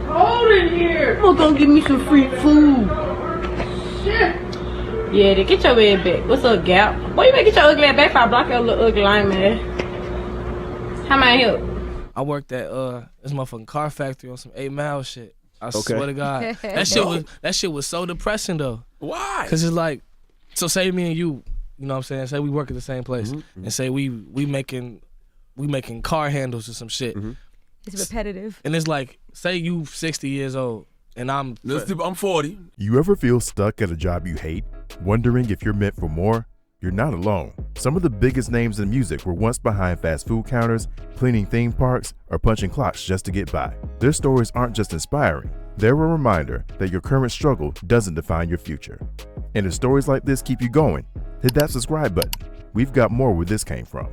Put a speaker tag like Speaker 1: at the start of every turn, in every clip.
Speaker 1: cold in here.
Speaker 2: I'm gonna go get me some free food.
Speaker 1: Shit.
Speaker 2: Yeah, then get your head back. What's up, Gap? Boy, you better get your ugly ass back if I block your little ugly line, man. How may I help?
Speaker 3: I worked at this motherfucking car factory on some 8 Mile shit. I swear to God. That shit was so depressing though.
Speaker 4: Why?
Speaker 3: Cause it's like, so say me and you know what I'm saying? Say we work at the same place and say we making car handles or some shit.
Speaker 5: It's repetitive.
Speaker 3: And it's like, say you 60 years old and I'm
Speaker 4: 40.
Speaker 6: You ever feel stuck at a job you hate, wondering if you're meant for more? You're not alone. Some of the biggest names in music were once behind fast food counters, cleaning theme parks, or punching clocks just to get by. Their stories aren't just inspiring, they're a reminder that your current struggle doesn't define your future. And if stories like this keep you going, hit that subscribe button. We've got more where this came from.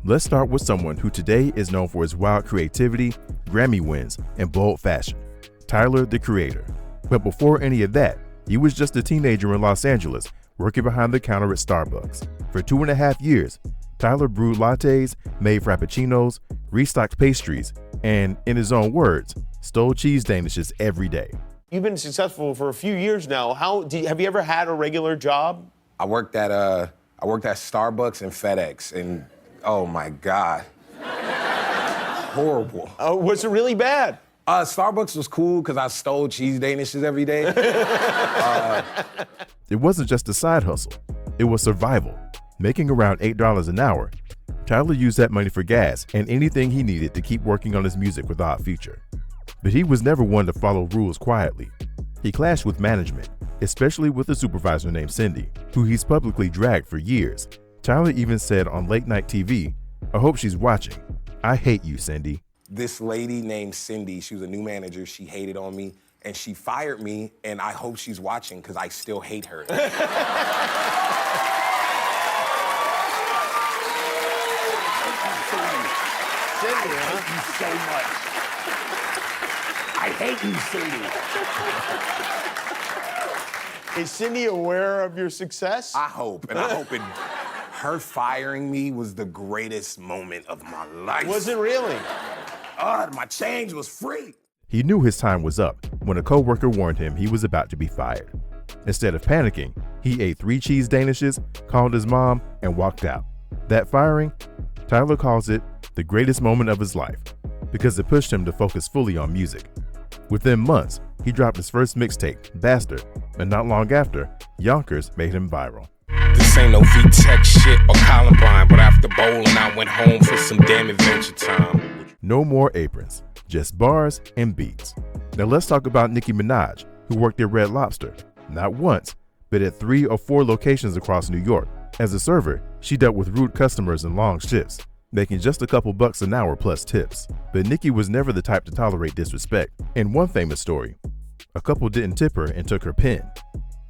Speaker 6: Let's start with someone who today is known for his wild creativity, Grammy wins, and bold fashion, Tyler, the Creator. But before any of that, he was just a teenager in Los Angeles working behind the counter at Starbucks. For 2.5 years, Tyler brewed lattes, made frappuccinos, restocked pastries, and, in his own words, stole cheese danishes every day.
Speaker 7: You've been successful for a few years now. Have you ever had a regular job?
Speaker 8: I worked at Starbucks and FedEx, and oh my God, horrible.
Speaker 7: Oh, was it really bad?
Speaker 8: Starbucks was cool because I stole cheese danishes every day.
Speaker 6: It wasn't just a side hustle, it was survival. Making around $8 an hour, Tyler used that money for gas and anything he needed to keep working on his music with Odd Future. But he was never one to follow rules quietly. He clashed with management, especially with a supervisor named Cindy, who he's publicly dragged for years. Tyler even said on late night TV, "I hope she's watching. I hate you, Cindy."
Speaker 8: This lady named Cindy, she was a new manager, she hated on me, and she fired me, and I hope she's watching because I still hate her.
Speaker 4: Cindy, I hate you so much. I hate you, Cindy.
Speaker 7: Is Cindy aware of your success?
Speaker 8: I hope, and I hope her firing me was the greatest moment of my life.
Speaker 7: Was it really?
Speaker 8: My change was free.
Speaker 6: He knew his time was up when a coworker warned him he was about to be fired. Instead of panicking, he ate 3 cheese danishes, called his mom, and walked out. That firing, Tyler calls it the greatest moment of his life because it pushed him to focus fully on music. Within months, he dropped his first mixtape, Bastard, and not long after, Yonkers made him viral.
Speaker 9: This ain't no V-Tech shit or Columbine, but after bowling, I went home for some damn adventure time.
Speaker 6: No more aprons, just bars and beats. Now let's talk about Nicki Minaj, who worked at Red Lobster, not once, but at 3 or 4 locations across New York. As a server, she dealt with rude customers and long shifts, making just a couple bucks an hour plus tips. But Nicki was never the type to tolerate disrespect. In one famous story, a couple didn't tip her and took her pen.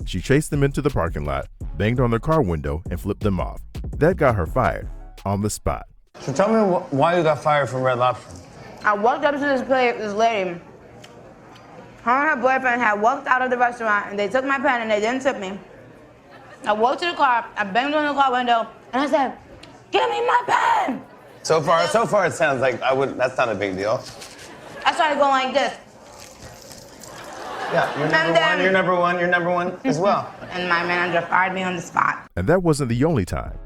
Speaker 6: She chased them into the parking lot, banged on their car window, and flipped them off. That got her fired on the spot.
Speaker 10: So tell me why you got fired from Red Lobster.
Speaker 11: I walked up to this lady. Her and her boyfriend had walked out of the restaurant and they took my pen and they didn't tip me. I walked to the car, I banged on the car window, and I said, "Give me my pen!"
Speaker 10: So far it sounds like that's not a big deal.
Speaker 11: I started going like this.
Speaker 10: Yeah, you're number one as well.
Speaker 11: And my manager fired me on the spot.
Speaker 6: And that wasn't the only time.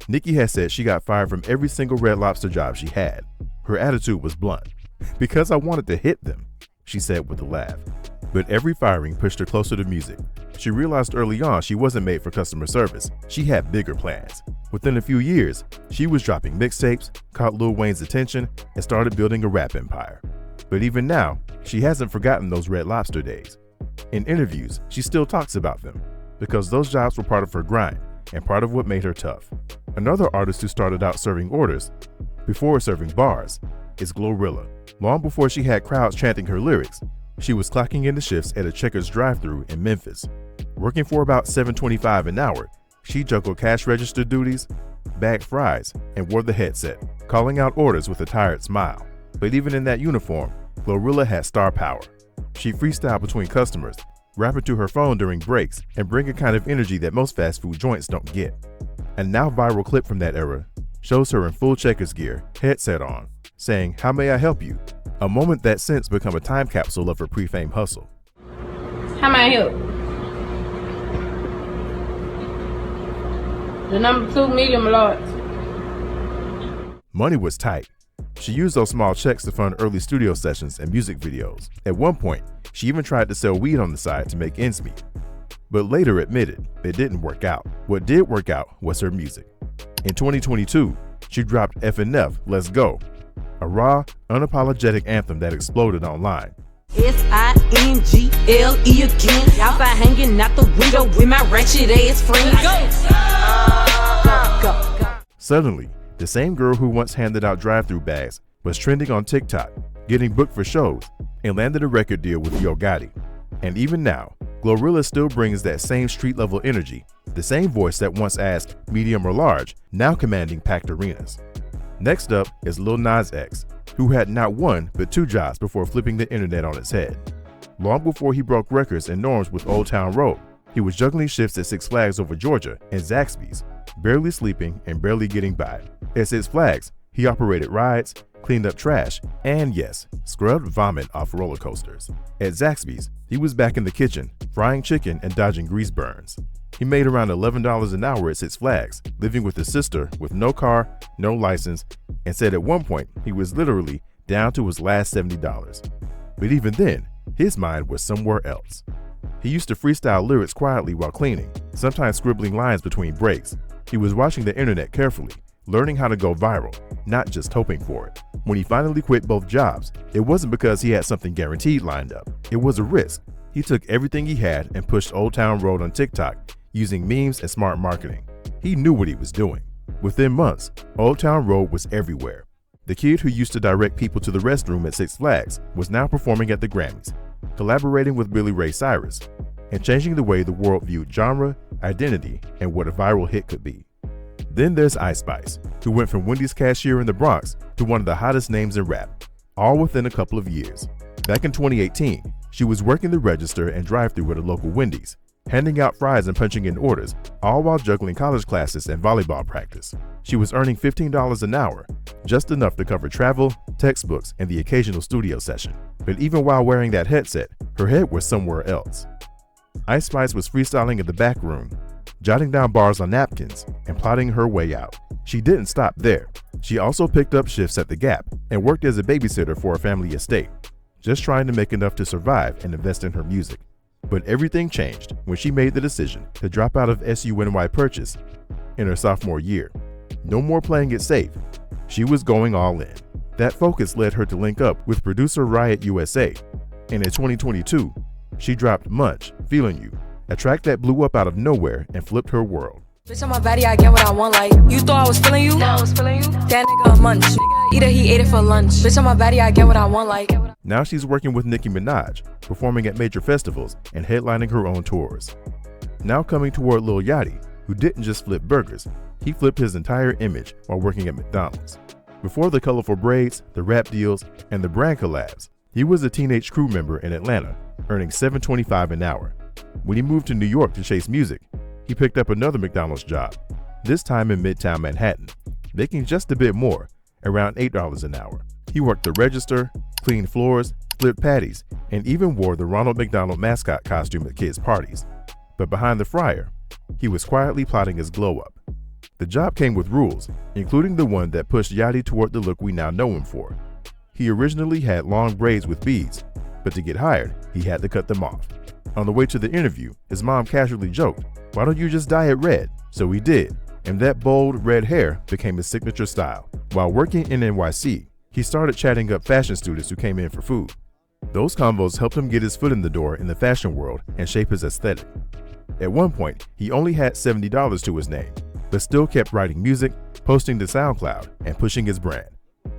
Speaker 6: Nicki has said she got fired from every single Red Lobster job she had. Her attitude was blunt. "Because I wanted to hit them," she said with a laugh. But every firing pushed her closer to music. She realized early on she wasn't made for customer service. She had bigger plans. Within a few years, she was dropping mixtapes, caught Lil Wayne's attention, and started building a rap empire. But even now, she hasn't forgotten those Red Lobster days. In interviews, she still talks about them because those jobs were part of her grind and part of what made her tough. Another artist who started out serving orders before serving bars is Glorilla. Long before she had crowds chanting her lyrics, she was clocking into shifts at a Checkers drive-thru in Memphis. Working for about $7.25 an hour, she juggled cash register duties, bagged fries, and wore the headset, calling out orders with a tired smile. But even in that uniform, Glorilla had star power. She freestyled between customers, rapping to her phone during breaks, and bring a kind of energy that most fast food joints don't get. A now viral clip from that era shows her in full Checkers gear, headset on, saying, "How may I help you?" A moment that since become a time capsule of her pre-fame hustle.
Speaker 2: How may I help? The number 2, medium or large.
Speaker 6: Money was tight. She used those small checks to fund early studio sessions and music videos. At one point, she even tried to sell weed on the side to make ends meet, but later admitted it didn't work out. What did work out was her music. In 2022, she dropped FNF Let's Go, a raw, unapologetic anthem that exploded online.
Speaker 12: SINGLE again. Outside hanging out the window with my ratchet ass friends. Go.
Speaker 6: Suddenly, the same girl who once handed out drive-through bags was trending on TikTok, getting booked for shows, and landed a record deal with Yo Gotti. And even now, Glorilla still brings that same street-level energy, the same voice that once asked medium or large, now commanding packed arenas. Next up is Lil Nas X, who had not one but 2 jobs before flipping the internet on its head. Long before he broke records and norms with Old Town Road, he was juggling shifts at Six Flags Over Georgia and Zaxby's, barely sleeping and barely getting by. At Six Flags, he operated rides, cleaned up trash, and yes, scrubbed vomit off roller coasters. At Zaxby's, he was back in the kitchen, frying chicken and dodging grease burns. He made around $11 an hour at Six Flags, living with his sister with no car, no license, and said at one point he was literally down to his last $70. But even then, his mind was somewhere else. He used to freestyle lyrics quietly while cleaning, sometimes scribbling lines between breaks. He was watching the internet carefully, learning how to go viral, not just hoping for it. When he finally quit both jobs, it wasn't because he had something guaranteed lined up. It was a risk. He took everything he had and pushed Old Town Road on TikTok using memes and smart marketing. He knew what he was doing. Within months, Old Town Road was everywhere. The kid who used to direct people to the restroom at Six Flags was now performing at the Grammys, collaborating with Billy Ray Cyrus, and changing the way the world viewed genre, identity, and what a viral hit could be. Then there's Ice Spice, who went from Wendy's cashier in the Bronx to one of the hottest names in rap, all within a couple of years. Back in 2018, she was working the register and drive-thru at a local Wendy's, handing out fries and punching in orders, all while juggling college classes and volleyball practice. She was earning $15 an hour, just enough to cover travel, textbooks, and the occasional studio session. But even while wearing that headset, her head was somewhere else. Ice Spice was freestyling in the back room, jotting down bars on napkins, and plotting her way out. She didn't stop there. She also picked up shifts at the Gap and worked as a babysitter for a family estate, just trying to make enough to survive and invest in her music. But everything changed when she made the decision to drop out of SUNY Purchase in her sophomore year. No more playing it safe. She was going all in. That focus led her to link up with producer Riot USA, and in 2022, she dropped Munch, Feeling You, a track that blew up out of nowhere and flipped her world.
Speaker 12: Bitch, on my body, I get what I want, like, you thought I was feeling you? No, I was feeling you. That nigga a munch. Either he ate it for lunch. Bitch, on my body, I get what I want, like.
Speaker 6: Now she's working with Nicki Minaj, performing at major festivals and headlining her own tours. Now coming toward Lil Yachty, who didn't just flip burgers, he flipped his entire image while working at McDonald's. Before the colorful braids, the rap deals, and the brand collabs, he was a teenage crew member in Atlanta, earning $7.25 an hour. When he moved to New York to chase music, he picked up another McDonald's job, this time in Midtown Manhattan, making just a bit more, around $8 an hour. He worked the register, cleaned floors, flipped patties, and even wore the Ronald McDonald mascot costume at kids' parties. But behind the fryer, he was quietly plotting his glow-up. The job came with rules, including the one that pushed Yachty toward the look we now know him for. He originally had long braids with beads, but to get hired, he had to cut them off. On the way to the interview, his mom casually joked, "Why don't you just dye it red?" So he did, and that bold red hair became his signature style. While working in NYC, he started chatting up fashion students who came in for food. Those combos helped him get his foot in the door in the fashion world and shape his aesthetic. At one point, he only had $70 to his name, but still kept writing music, posting to SoundCloud, and pushing his brand.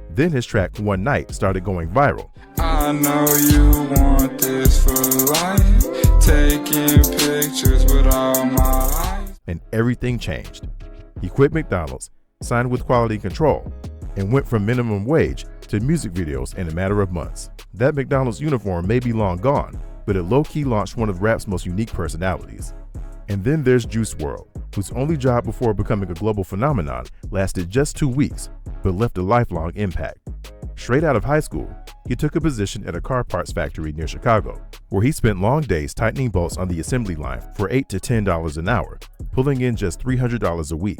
Speaker 6: Then his track One Night started going viral.
Speaker 13: I know you want this for life, taking pictures with all my eyes.
Speaker 6: And everything changed. He quit McDonald's, signed with Quality Control, and went from minimum wage to music videos in a matter of months. That McDonald's uniform may be long gone, but it low-key launched one of rap's most unique personalities. And then there's Juice WRLD, whose only job before becoming a global phenomenon lasted just 2 weeks, but left a lifelong impact. Straight out of high school, he took a position at a car parts factory near Chicago, where he spent long days tightening bolts on the assembly line for $8 to $10 an hour, pulling in just $300 a week.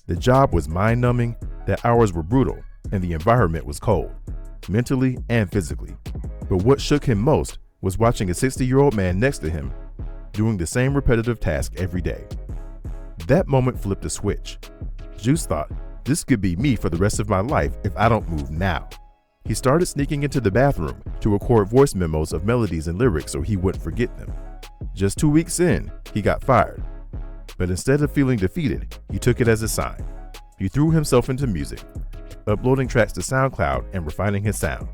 Speaker 6: The job was mind-numbing, the hours were brutal, and the environment was cold, mentally and physically. But what shook him most was watching a 60-year-old man next to him doing the same repetitive task every day. That moment flipped a switch. Juice thought, this could be me for the rest of my life if I don't move now. He started sneaking into the bathroom to record voice memos of melodies and lyrics so he wouldn't forget them. Just 2 weeks in, he got fired. But instead of feeling defeated, he took it as a sign. He threw himself into music, uploading tracks to SoundCloud and refining his sound.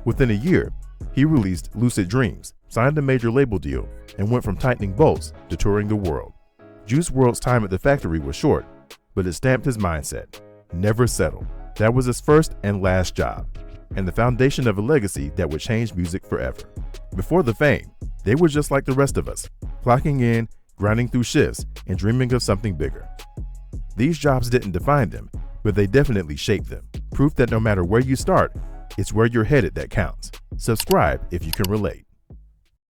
Speaker 6: Within a year, he released Lucid Dreams, signed a major label deal, and went from tightening bolts to touring the world. Juice WRLD's time at the factory was short, but it stamped his mindset. Never settle. That was his first and last job, and the foundation of a legacy that would change music forever. Before the fame, they were just like the rest of us, clocking in, grinding through shifts, and dreaming of something bigger. These jobs didn't define them, but they definitely shaped them. Proof that no matter where you start, it's where you're headed that counts. Subscribe if you can relate.